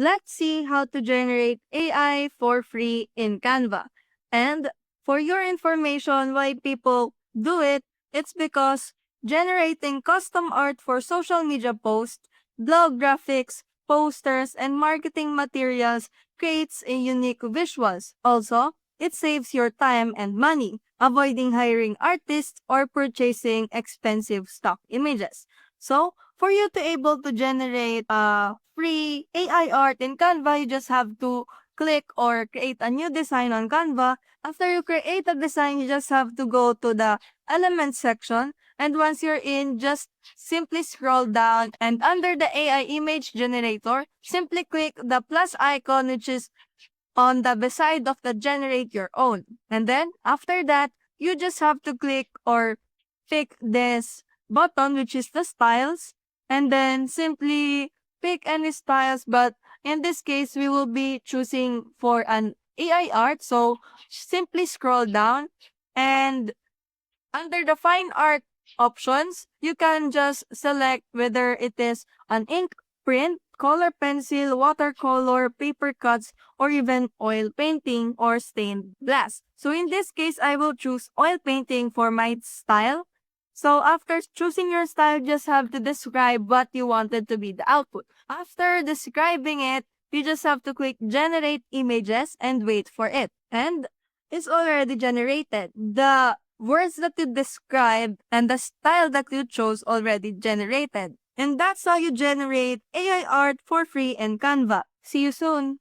let's see how to generate AI for free in Canva. And for your information, why people do it, it's because generating custom art for social media posts, blog graphics, posters, and marketing materials creates a unique visuals. Also, it saves your time and money, avoiding hiring artists or purchasing expensive stock images. So, for you to able to generate free AI art in Canva, you just have to click or create a new design on Canva. After you create a design, you just have to go to the element section. And once you're in, just simply scroll down and under the AI image generator, simply click the plus icon which is on the beside of the generate your own. And then after that, you just have to click or pick this button which is the styles and then simply pick any styles, but in this case we will be choosing for an AI art. So simply scroll down and under the fine art options, you can just select whether it is an ink print, color pencil, watercolor, paper cuts, or even oil painting or stained glass. So in this case, I will choose oil painting for my style. So after choosing your style, just have to describe what you wanted to be the output. After describing it, you just have to click generate images and wait for it. And it's already generated. The words that you described and the style that you chose already generated. And that's how you generate AI art for free in Canva. See you soon!